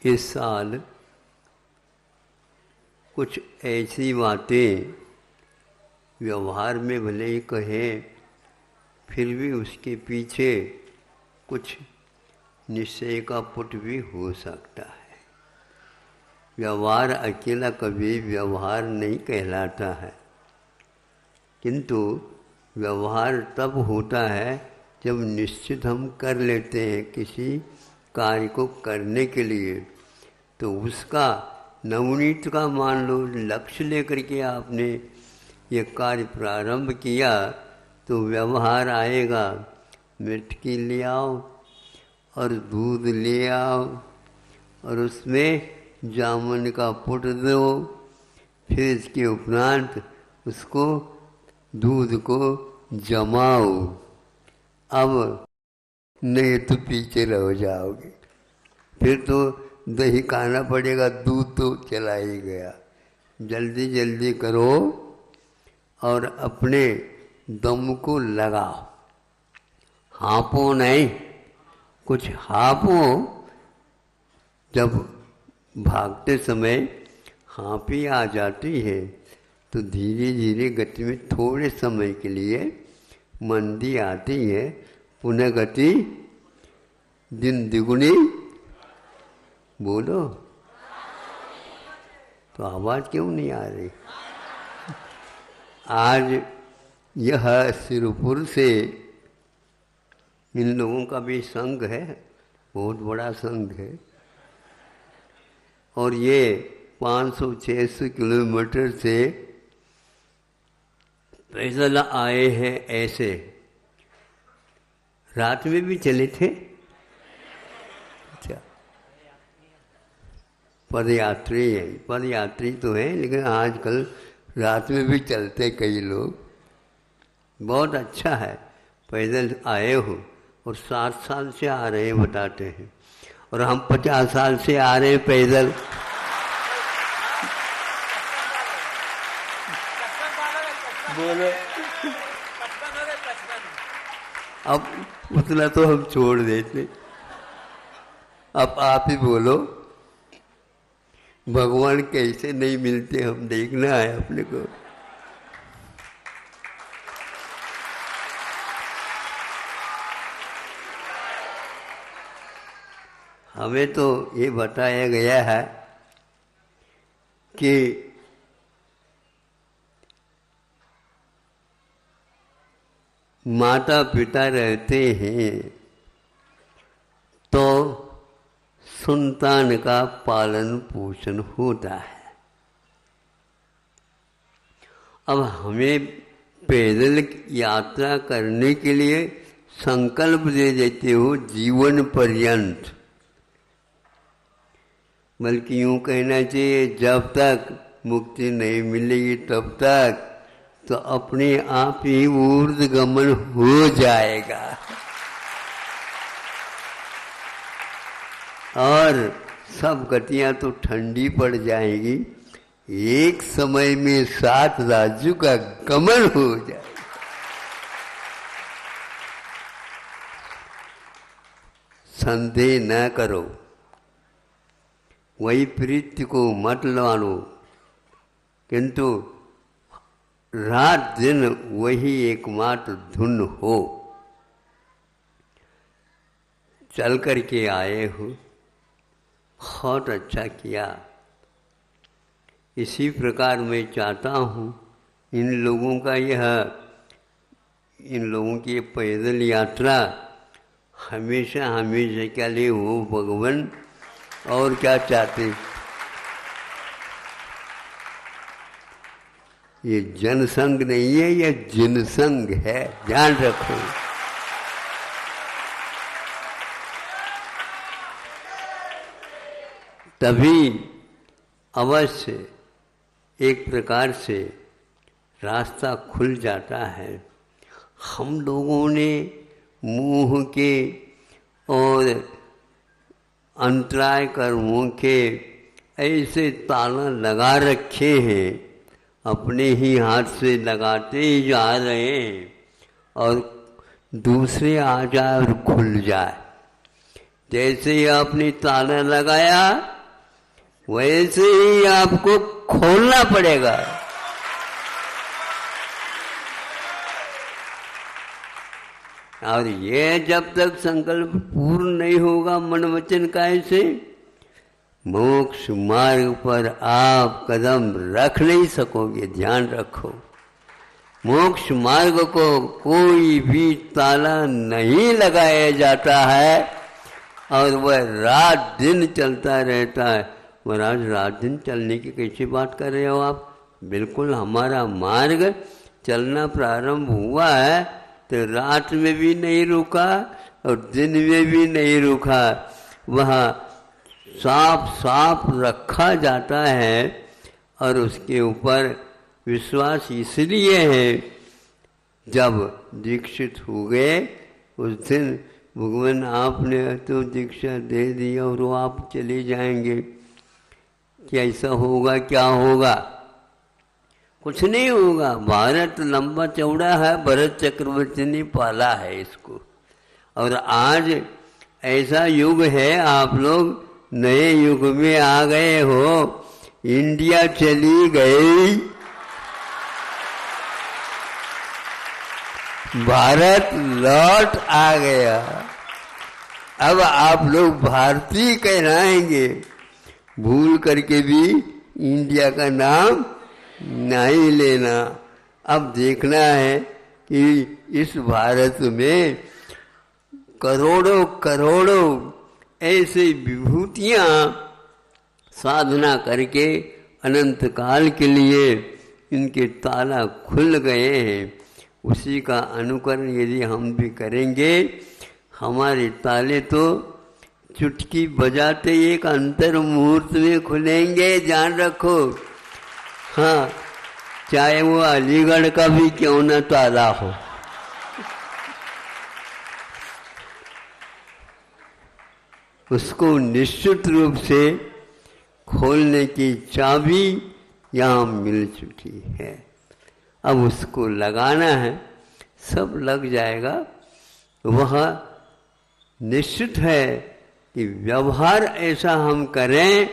इस साल कुछ ऐसी बातें व्यवहार में भले ही कहें, फिर भी उसके पीछे कुछ निश्चय का पुट भी हो सकता है। व्यवहार अकेला कभी व्यवहार नहीं कहलाता है, किंतु व्यवहार तब होता है जब निश्चित हम कर लेते हैं किसी कार्य को करने के लिए, तो उसका नवनीत का मान लो लक्ष्य लेकर के आपने ये कार्य प्रारंभ किया, तो व्यवहार आएगा। मिर्ची ले आओ और दूध ले आओ और उसमें जामुन का पुट दो, फिर इसके उपरांत उसको दूध को जमाओ। अब नहीं तो पीछे रह जाओगे, फिर तो दही खाना पड़ेगा, दूध तो चला ही गया। जल्दी जल्दी करो और अपने दम को लगाओ, हाँपो नहीं, कुछ हाँपो। जब भागते समय हाँपी आ जाती है तो धीरे धीरे गति में थोड़े समय के लिए मंदी आती है, पुनः गति दिन द्विगुनी। बोलो, तो आवाज़ क्यों नहीं आ रही? आज यह सिरपुर से इन लोगों का भी संघ है, बहुत बड़ा संघ है, और ये 500-600 किलोमीटर से पैदल आए हैं। ऐसे रात में भी चले थे। अच्छा, पदयात्री है, पदयात्री तो है, लेकिन आजकल रात में भी चलते कई लोग। बहुत अच्छा है, पैदल आए हो और 7 साल से आ रहे हैं बताते हैं, और हम 50 साल से आ रहे हैं पैदल। बोलो, अब उतना तो हम छोड़ देते। अब आप ही बोलो, भगवान कैसे नहीं मिलते, हम देखना है अपने को। हमें तो ये बताया गया है कि माता पिता रहते हैं तो संतान का पालन पोषण होता है। अब हमें पैदल यात्रा करने के लिए संकल्प दे देते हो जीवन पर्यंत, बल्कि यूँ कहना चाहिए जब तक मुक्ति नहीं मिलेगी तब तक तो अपने आप ही ऊर्ध्वगमन हो जाएगा, और सब गतियाँ तो ठंडी पड़ जाएगी, एक समय में 7 राज्यों का गमन हो जाएगा। संदेह न करो, वही प्रीति को मत लानो, किंतु रात दिन वही एकमात्र धुन हो। चल करके आए हो, बहुत अच्छा किया। इसी प्रकार मैं चाहता हूँ इन लोगों की पैदल यात्रा हमेशा हमेशा के लिए हो भगवान। और क्या चाहते? ये जनसंघ नहीं है, ये जिनसंघ है, ध्यान रखो। तभी अवश्य एक प्रकार से रास्ता खुल जाता है। हम लोगों ने मुंह के और अंतराय कर्मों के ऐसे ताला लगा रखे हैं, अपने ही हाथ से लगाते ही जा रहे हैं, और दूसरे आ जाए और खुल जाए। जैसे ही आपने ताला लगाया वैसे ही आपको खोलना पड़ेगा। और ये जब तक संकल्प पूर्ण नहीं होगा मन वचन काय से, मोक्ष मार्ग पर आप कदम रख नहीं सकोगे। ध्यान रखो, मोक्ष मार्ग को कोई भी ताला नहीं लगाया जाता है और वह रात दिन चलता रहता है। महाराज रात दिन चलने की कैसी बात कर रहे हो आप? बिल्कुल, हमारा मार्ग चलना प्रारंभ हुआ है तो रात में भी नहीं रुका और दिन में भी नहीं रुका। वहाँ साफ साफ रखा जाता है और उसके ऊपर विश्वास इसलिए है, जब दीक्षित हो गए उस दिन भगवान आपने तो दीक्षा दे दी और वो आप चले जाएंगे, कैसा होगा? क्या होगा? कुछ नहीं होगा। भारत लंबा चौड़ा है, भरत चक्रवर्ती ने पाला है इसको। और आज ऐसा युग है, आप लोग नए युग में आ गए हो। इंडिया चली गई, भारत लौट आ गया। अब आप लोग भारतीय कहलाएंगे, भूल करके भी इंडिया का नाम नहीं लेना। अब देखना है कि इस भारत में करोड़ों करोड़ों ऐसे विभूतियाँ साधना करके अनंत काल के लिए इनके ताला खुल गए हैं। उसी का अनुकरण यदि हम भी करेंगे, हमारे ताले तो चुटकी बजाते एक अंतर मुहूर्त में खुलेंगे। ध्यान रखो। हाँ, चाहे वो अलीगढ़ का भी क्यों न ताला हो। उसको निश्चित रूप से खोलने की चाबी यहाँ मिल चुकी है। अब उसको लगाना है, सब लग जाएगा। वह निश्चित है कि व्यवहार ऐसा हम करें,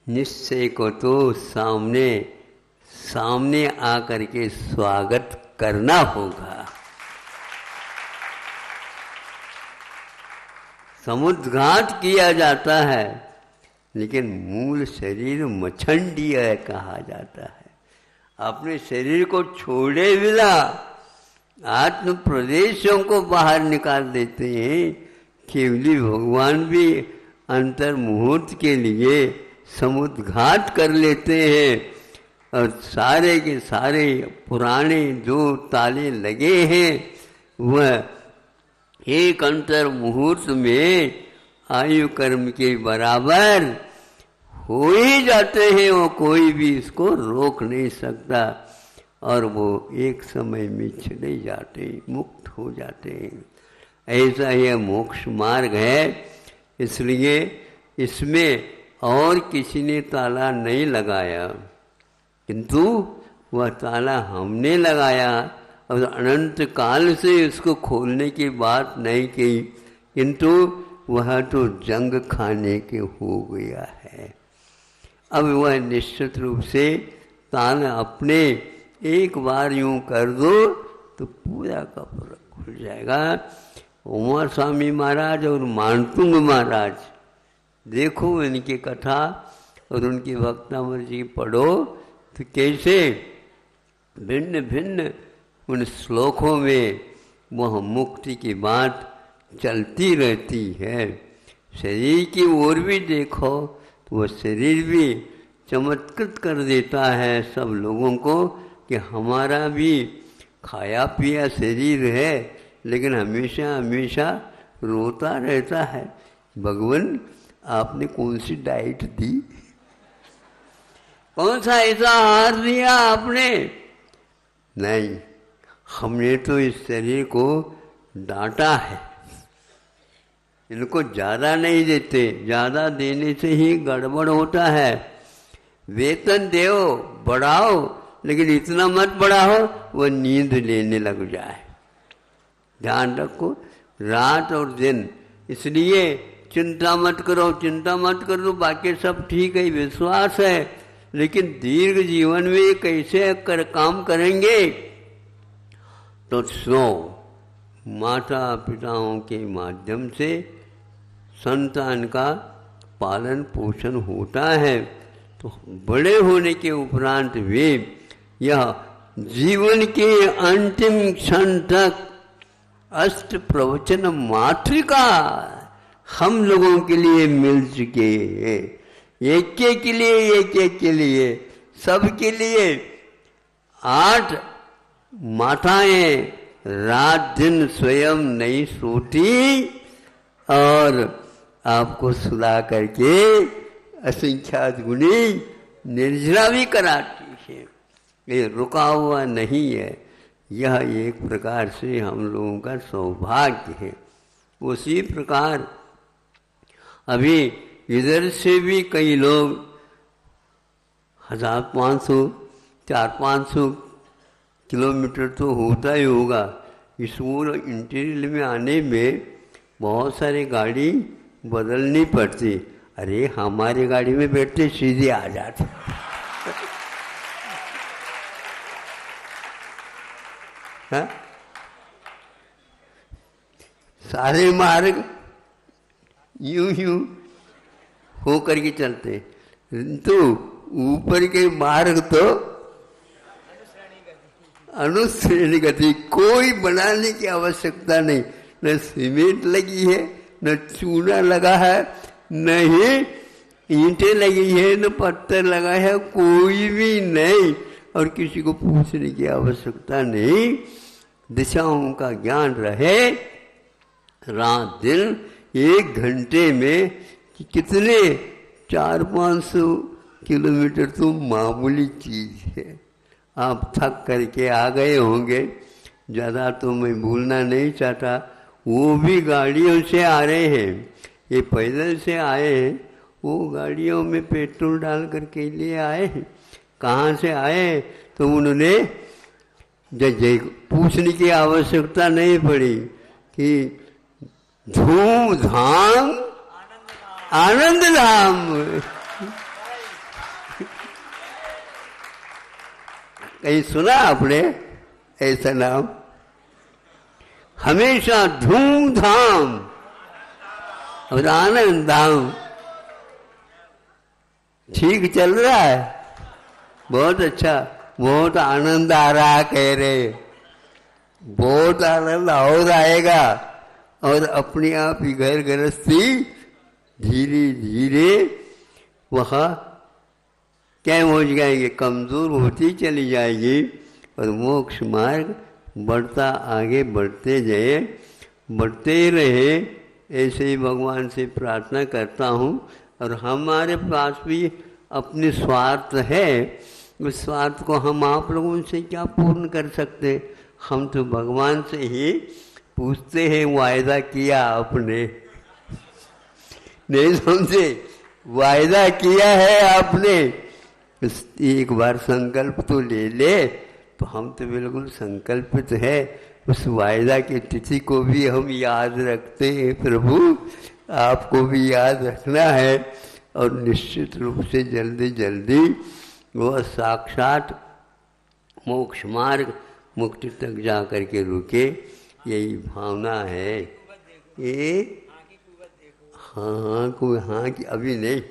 निश्चय को तो सामने सामने आकर के स्वागत करना होगा। समुद्घात किया जाता है, लेकिन मूल शरीर मछंडिया कहा जाता है। अपने शरीर को छोड़े बिना आत्म प्रदेशों को बाहर निकाल देते हैं। केवली भगवान भी अंतर मुहूर्त के लिए समुद्घात कर लेते हैं और सारे के सारे पुराने जो ताले लगे हैं वह एक अंतर मुहूर्त में आयु कर्म के बराबर हो ही जाते हैं। वो कोई भी इसको रोक नहीं सकता और वो एक समय में चले जाते हैं, मुक्त हो जाते हैं। ऐसा यह मोक्ष मार्ग है। इसलिए इसमें और किसी ने ताला नहीं लगाया, किंतु वह ताला हमने लगाया और अनंत काल से उसको खोलने की बात नहीं की, किंतु वह तो जंग खाने के हो गया है। अब वह निश्चित रूप से ताला अपने एक बार यूं कर दो तो पूरा का पूरा खुल जाएगा। उमा स्वामी महाराज और मानतुंग महाराज, देखो इनकी कथा और उनकी वक्तामृत जी पढ़ो तो कैसे भिन्न भिन्न उन श्लोकों में वह मुक्ति की बात चलती रहती है। शरीर की ओर भी देखो तो वह शरीर भी चमत्कृत कर देता है सब लोगों को कि हमारा भी खाया पिया शरीर है, लेकिन हमेशा हमेशा रोता रहता है। भगवान आपने कौन सी डाइट दी, कौन सा ऐसा आहार दिया आपने? नहीं, हमने तो इस शरीर को डांटा है, इनको ज़्यादा नहीं देते, ज़्यादा देने से ही गड़बड़ होता है। वेतन दो, बढ़ाओ, लेकिन इतना मत बढ़ाओ वो नींद लेने लग जाए। ध्यान रखो, रात और दिन। इसलिए चिंता मत करो, चिंता मत करो, बाकी सब ठीक है, विश्वास है, लेकिन दीर्घ जीवन में कैसे काम करेंगे? तो सुनो, माता पिताओं के माध्यम से संतान का पालन पोषण होता है। तो बड़े होने के उपरांत वे यह जीवन के अंतिम क्षण तक अष्ट प्रवचन मातृका हम लोगों के लिए मिल चुके हैं। एक के लिए, एक के लिए, सबके लिए 8 माताएं रात दिन स्वयं नहीं सोती और आपको सुला करके असंख्यात गुणी निर्जरा भी कराती है। ये रुका हुआ नहीं है, यह एक प्रकार से हम लोगों का सौभाग्य है। उसी प्रकार अभी इधर से भी कई लोग 1500 400-500 किलोमीटर तो होता ही होगा। इस इंटीरियर में आने में बहुत सारी गाड़ी बदलनी पड़ती। अरे हमारी गाड़ी में बैठते सीधे आ जाते। हाँ? सारे मार्ग यूं यूं हो करके चलते, तो ऊपर के मार्ग तो अनुश्रेणी गति, कोई बनाने की आवश्यकता नहीं। न सीमेंट लगी है, न चूना लगा है, न ही ईंटें लगी है, न पत्थर लगा है, कोई भी नहीं। और किसी को पूछने की आवश्यकता नहीं। दिशाओं का ज्ञान रहे, रात दिन 1 घंटे में कितने 400-500 किलोमीटर तो मामूली चीज है। आप थक करके आ गए होंगे, ज़्यादा तो मैं भूलना नहीं चाहता। वो भी गाड़ियों से आ रहे हैं, ये पैदल से आए हैं, वो गाड़ियों में पेट्रोल डाल करके लिए आए हैं। कहाँ से आए तो उन्होंने जय पूछने की आवश्यकता नहीं पड़ी कि धूमधाम आनंद धाम। कहीं सुना आपने ऐसा नाम? हमेशा धूमधाम और आनंद धाम ठीक चल रहा है। बहुत अच्छा, बहुत आनंद आ रहा है कह रहे, बहुत आनंद और आएगा। और अपने आप ही घर गृहस्थी धीरे धीरे वहाँ क्या हो जाएंगे, कमज़ोर होती चली जाएगी और मोक्ष मार्ग बढ़ता आगे बढ़ते जाए, बढ़ते ही रहे। ऐसे ही भगवान से प्रार्थना करता हूँ। और हमारे पास भी अपने स्वार्थ है, उस स्वार्थ को हम आप लोगों से क्या पूर्ण कर सकते? हम तो भगवान से ही पूछते हैं, वायदा किया आपने, नहीं समझे? वायदा किया है आपने, एक बार संकल्प तो ले ले। तो हम तो बिल्कुल संकल्पित है, उस वायदा की तिथि को भी हम याद रखते हैं। प्रभु आपको भी याद रखना है और निश्चित रूप से जल्दी जल्दी वह साक्षात मोक्ष मार्ग मुक्ति तक जा कर के रुके, यही भावना है। ये हाँ कोई हाँ कि अभी नहीं,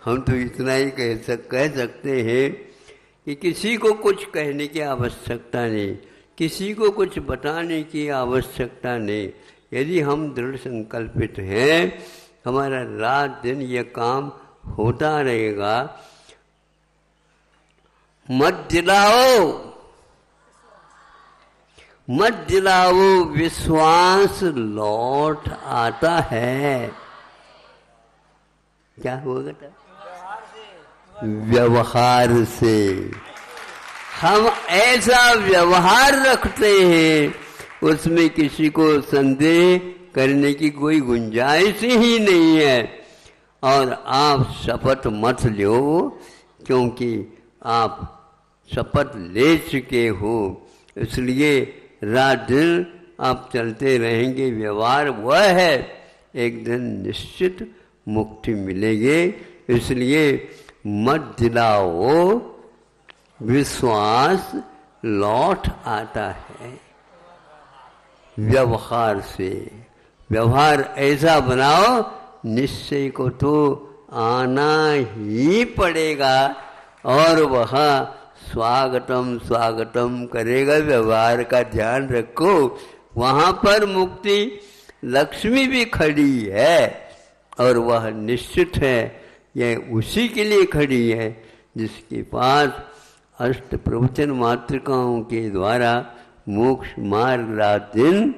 हम तो इतना ही कह सकते हैं कि किसी को कुछ कहने की आवश्यकता नहीं, किसी को कुछ बताने की आवश्यकता नहीं। यदि हम दृढ़ संकल्पित हैं, हमारा रात दिन ये काम होता रहेगा। मत दिलाओ, मत दिलाओ, विश्वास लौट आता है। क्या होगा? व्यवहार से। हम ऐसा व्यवहार रखते हैं, उसमें किसी को संदेह करने की कोई गुंजाइश ही नहीं है। और आप शपथ मत लो, क्योंकि आप शपथ ले चुके हो, इसलिए रात दिन आप चलते रहेंगे, व्यवहार वह है, एक दिन निश्चित मुक्ति मिलेगी। इसलिए मत दिलाओ, विश्वास लौट आता है व्यवहार से। व्यवहार ऐसा बनाओ, निश्चय को तो आना ही पड़ेगा और वह स्वागतम स्वागतम करेगा। व्यवहार का ध्यान रखो, वहाँ पर मुक्ति लक्ष्मी भी खड़ी है और वह निश्चित है। यह उसी के लिए खड़ी है जिसके पास अष्ट प्रवचन मातृकाओं के द्वारा मोक्ष मार्ग रात दिन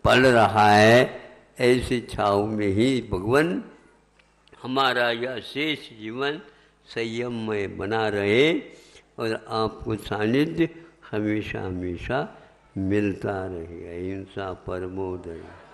पल रहा है। ऐसी छाव में ही भगवान हमारा यह शेष जीवन संयम में बना रहे और आपको सानिध्य हमेशा हमेशा मिलता रहे। अहिंसा परमो दया।